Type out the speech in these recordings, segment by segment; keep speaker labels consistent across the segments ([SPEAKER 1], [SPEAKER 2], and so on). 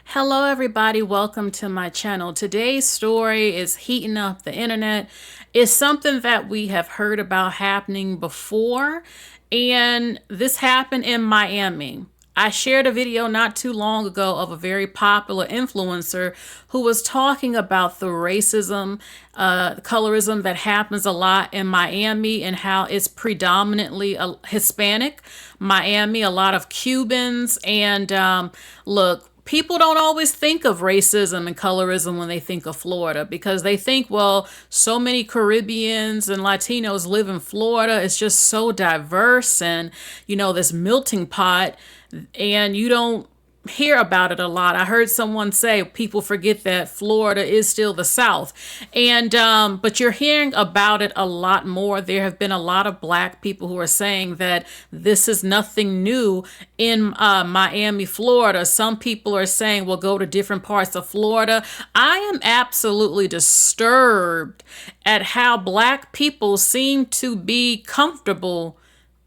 [SPEAKER 1] Hello everybody, welcome to my channel. Today's story is heating up the internet. It's something that we have heard about happening before, and this happened in Miami. I shared a video not too long ago of a very popular influencer who was talking about the racism, colorism that happens a lot in Miami and how it's predominantly Hispanic. Miami, a lot of Cubans, and look, people don't always think of racism and colorism when they think of Florida because they think, well, so many Caribbeans and Latinos live in Florida. It's just so diverse and, this melting pot, and you don't hear about it a lot. I heard someone say people forget that Florida is still the South, and but you're hearing about it a lot more. There have been a lot of Black people who are saying that this is nothing new in Miami, Florida. Some people are saying, well, go to different parts of Florida. I am absolutely disturbed at how Black people seem to be comfortable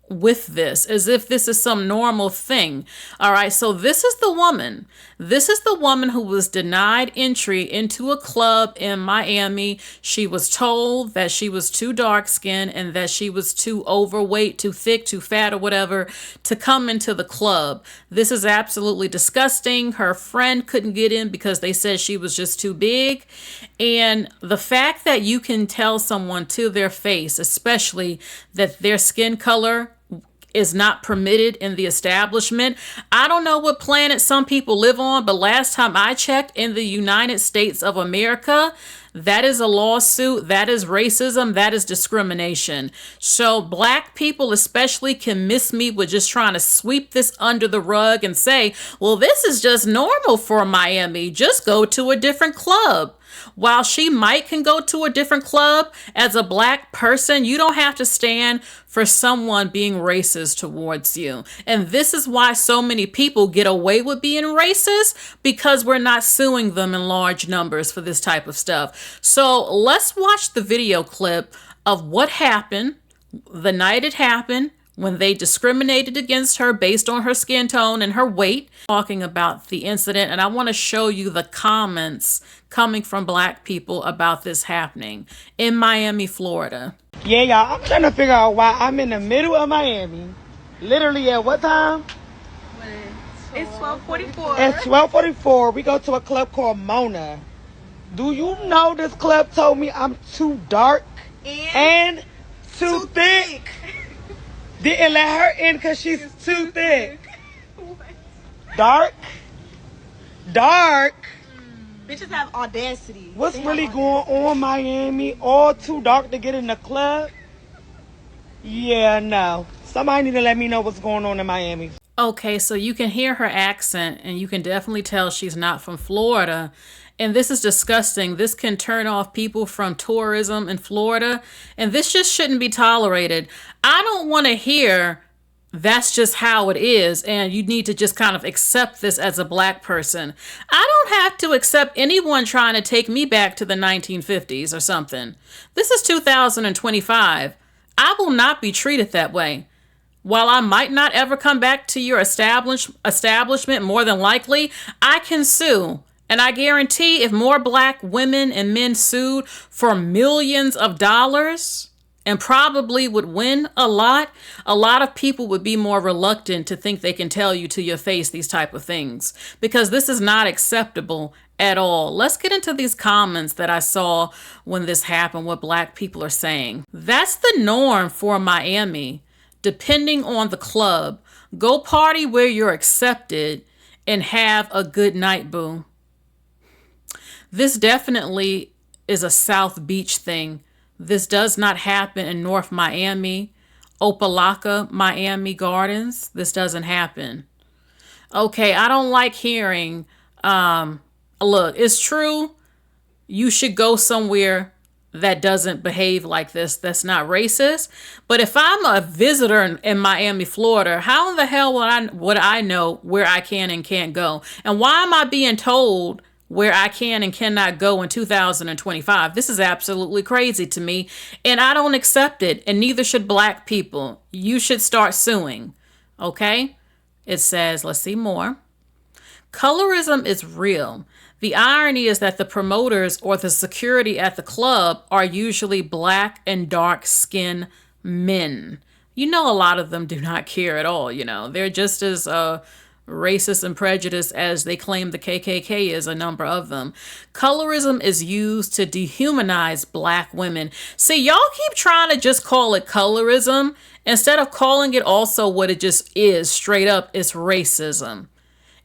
[SPEAKER 1] with this as if this is some normal thing. All right, so this is the woman. This is the woman who was denied entry into a club in Miami. She was told that she was too dark skinned and that she was too overweight, too thick, too fat, or whatever to come into the club. This is absolutely disgusting. Her friend couldn't get in because they said she was just too big. And the fact that you can tell someone to their face, especially that their skin color is not permitted in the establishment. I don't know what planet some people live on, but last time I checked, in the United States of America, that is a lawsuit, that is racism, that is discrimination. So Black people especially can miss me with just trying to sweep this under the rug and say, well, this is just normal for Miami. Just go to a different club. While she can go to a different club, as a Black person, you don't have to stand for someone being racist towards you. And this is why so many people get away with being racist, because we're not suing them in large numbers for this type of stuff. So let's watch the video clip of what happened the night it happened, when they discriminated against her based on her skin tone and her weight, talking about the incident. And I want to show you the comments coming from Black people about this happening in Miami, Florida.
[SPEAKER 2] Yeah, y'all, I'm trying to figure out why I'm in the middle of Miami. Literally at what time?
[SPEAKER 3] It's 12:44.
[SPEAKER 2] At 12:44, we go to a club called Mona. Do you know this club told me I'm too dark and too thick? Didn't let her in because she's too thick. Dark?
[SPEAKER 3] Bitches have audacity.
[SPEAKER 2] What's really going on, Miami? All too dark to get in the club? Yeah, no. Somebody need to let me know what's going on in Miami.
[SPEAKER 1] Okay, so you can hear her accent and you can definitely tell she's not from Florida. And this is disgusting. This can turn off people from tourism in Florida. And this just shouldn't be tolerated. I don't want to hear that's just how it is, and you need to just kind of accept this as a Black person. I don't have to accept anyone trying to take me back to the 1950s or something. This is 2025. I will not be treated that way. While I might not ever come back to your establishment, more than likely, I can sue. And I guarantee if more Black women and men sued for millions of dollars, and probably would win a lot of people would be more reluctant to think they can tell you to your face these type of things, because this is not acceptable at all. Let's get into these comments that I saw when this happened, what Black people are saying. That's the norm for Miami, depending on the club. Go party where you're accepted and have a good night, boo. This definitely is a South Beach thing. This does not happen in North Miami, Opelika, Miami Gardens. This doesn't happen. Okay, I don't like hearing, look, it's true. You should go somewhere that doesn't behave like this, that's not racist. But if I'm a visitor in Miami, Florida, how in the hell would I know where I can and can't go? And why am I being told where I can and cannot go in 2025? This is absolutely crazy to me, and I don't accept it, and neither should Black people. You should start suing, okay? It says, let's see more. Colorism is real. The irony is that the promoters or the security at the club are usually black and dark skinned men. You know, a lot of them do not care at all. They're just as racist and prejudiced as they claim the KKK is, a number of them. Colorism is used to dehumanize black women. See, y'all keep trying to just call it colorism instead of calling it also what it just is, straight up. It's racism.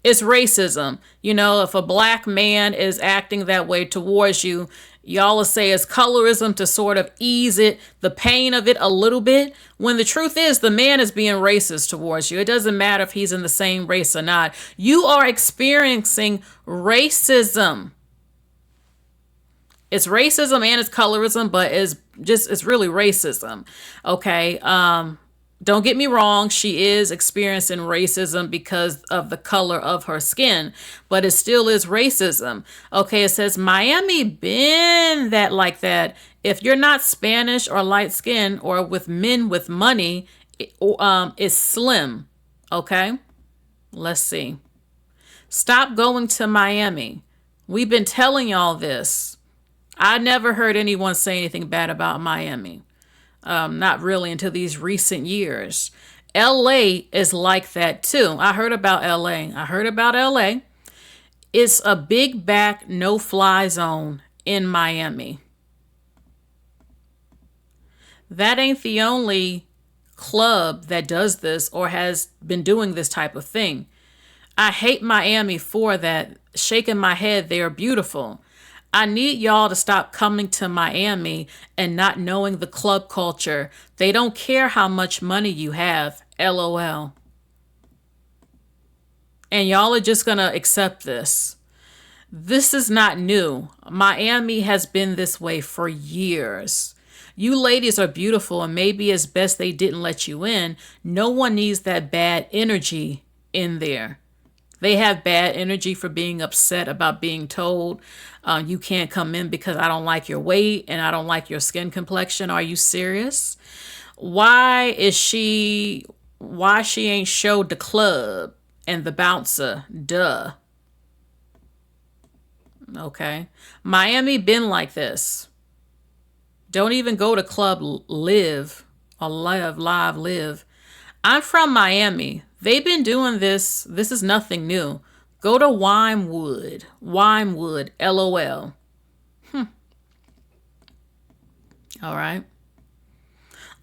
[SPEAKER 1] It's racism. If a black man is acting that way towards you, y'all will say it's colorism to sort of ease the pain of it a little bit, when the truth is the man is being racist towards you. It doesn't matter if he's in the same race or not. You are experiencing racism. It's racism and it's colorism, but it's really racism. Okay. Don't get me wrong, she is experiencing racism because of the color of her skin, but it still is racism. Okay, it says Miami been that like that. If you're not Spanish or light skin or with men with money, it's slim. Okay, let's see. Stop going to Miami. We've been telling y'all this. I never heard anyone say anything bad about Miami. Not really until these recent years. LA is like that too. I heard about LA. It's a big back, no fly zone in Miami. That ain't the only club that does this or has been doing this type of thing. I hate Miami for that. Shaking my head, they are beautiful. I need y'all to stop coming to Miami and not knowing the club culture. They don't care how much money you have. LOL. And y'all are just going to accept this. This is not new. Miami has been this way for years. You ladies are beautiful, and maybe it's best they didn't let you in. No one needs that bad energy in there. They have bad energy for being upset about being told you can't come in because I don't like your weight and I don't like your skin complexion. Are you serious? Why she ain't showed the club and the bouncer? Duh. Okay. Miami been like this. Don't even go to Club Live or Live. I'm from Miami. They've been doing this. This is nothing new. Go to Winewood, LOL. All right.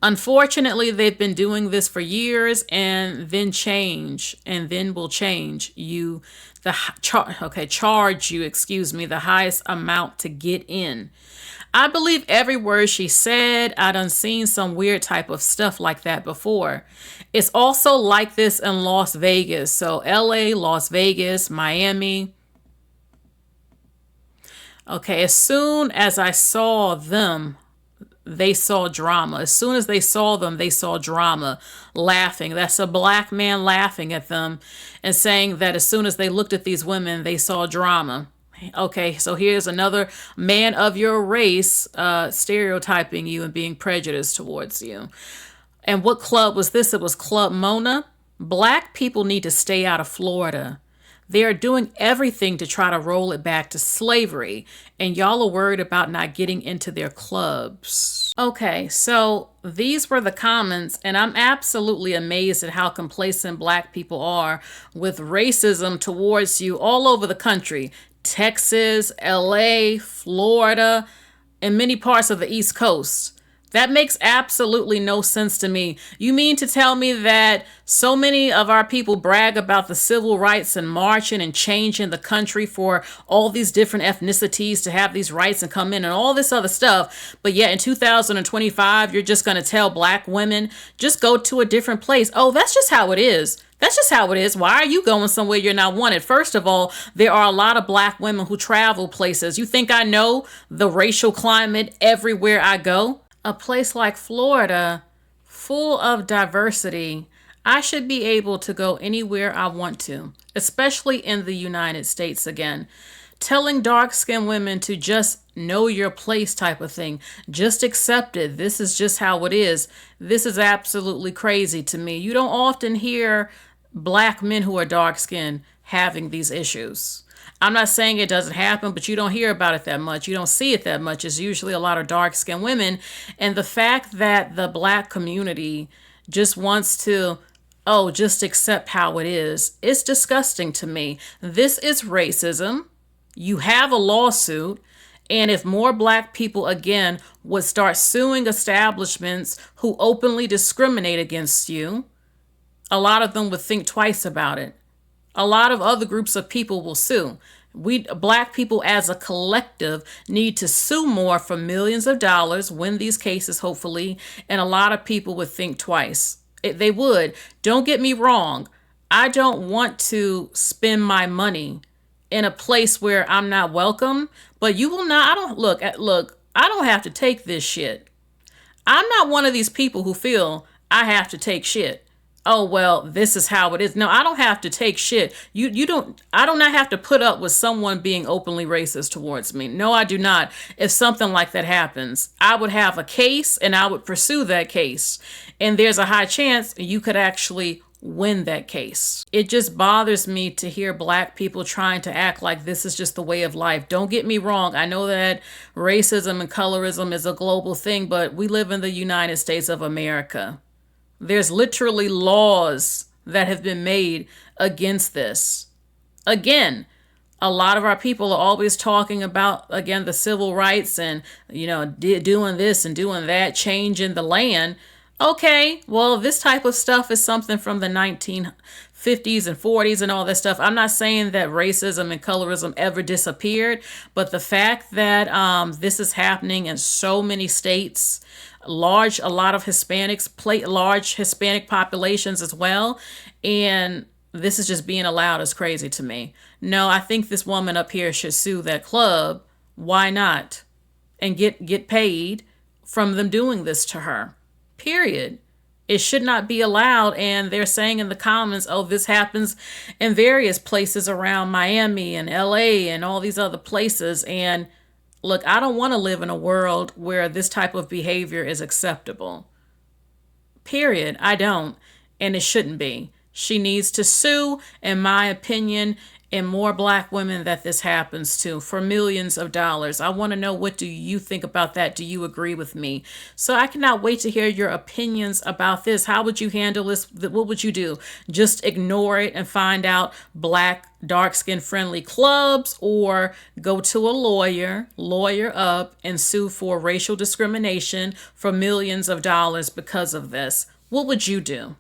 [SPEAKER 1] Unfortunately, they've been doing this for years and then will charge you, the highest amount to get in. I believe every word she said. I done seen some weird type of stuff like that before. It's also like this in Las Vegas. So LA, Las Vegas, Miami. Okay, as soon as I saw them, they saw drama. As soon as they saw them, they saw drama, laughing. That's a black man laughing at them and saying that as soon as they looked at these women, they saw drama. Okay, so here's another man of your race stereotyping you and being prejudiced towards you. And what club was this? It was Club Mona. Black people need to stay out of Florida. They are doing everything to try to roll it back to slavery, and y'all are worried about not getting into their clubs. Okay, so these were the comments, and I'm absolutely amazed at how complacent black people are with racism towards you all over the country. Texas, LA, Florida, and many parts of the East Coast. That makes absolutely no sense to me. You mean to tell me that so many of our people brag about the civil rights and marching and changing the country for all these different ethnicities to have these rights and come in and all this other stuff, but yet in 2025, you're just going to tell black women, just go to a different place. Oh, that's just how it is. That's just how it is. Why are you going somewhere you're not wanted? First of all, there are a lot of black women who travel places. You think I know the racial climate everywhere I go? A place like Florida, full of diversity, I should be able to go anywhere I want to, especially in the United States again. Telling dark-skinned women to just know your place type of thing. Just accept it. This is just how it is. This is absolutely crazy to me. You don't often hear black men who are dark-skinned having these issues. I'm not saying it doesn't happen, but you don't hear about it that much. You don't see it that much. It's usually a lot of dark-skinned women. And the fact that the Black community just wants to, oh, just accept how it is, it's disgusting to me. This is racism. You have a lawsuit. And if more Black people, again, would start suing establishments who openly discriminate against you, a lot of them would think twice about it. A lot of other groups of people will sue. We Black people as a collective need to sue more for millions of dollars, win these cases hopefully, and a lot of people would think twice. They would. Don't get me wrong. I don't want to spend my money in a place where I'm not welcome, but you will not. I don't look. I don't have to take this shit. I'm not one of these people who feel I have to take shit. Oh, well, this is how it is. No, I don't have to take shit. You don't, I do not have to put up with someone being openly racist towards me. No, I do not. If something like that happens, I would have a case and I would pursue that case. And there's a high chance you could actually win that case. It just bothers me to hear Black people trying to act like this is just the way of life. Don't get me wrong. I know that racism and colorism is a global thing, but we live in the United States of America. There's literally laws that have been made against this. Again, a lot of our people are always talking about, again, the civil rights and, doing this and doing that, changing the land. Okay, well, this type of stuff is something from the 1950s and 40s and all that stuff. I'm not saying that racism and colorism ever disappeared, but the fact that this is happening in so many states, a lot of Hispanics, large Hispanic populations as well, and this is just being allowed is crazy to me. No, I think this woman up here should sue that club. Why not? And get paid from them doing this to her. Period. It should not be allowed. And they're saying in the comments, oh, this happens in various places around Miami and LA and all these other places. And look, I don't want to live in a world where this type of behavior is acceptable. Period. I don't. And it shouldn't be. She needs to sue, in my opinion, and more Black women that this happens to for millions of dollars. I want to know, what do you think about that? Do you agree with me? So I cannot wait to hear your opinions about this. How would you handle this? What would you do? Just ignore it and find out Black, dark-skin friendly clubs, or go to a lawyer up, and sue for racial discrimination for millions of dollars because of this? What would you do?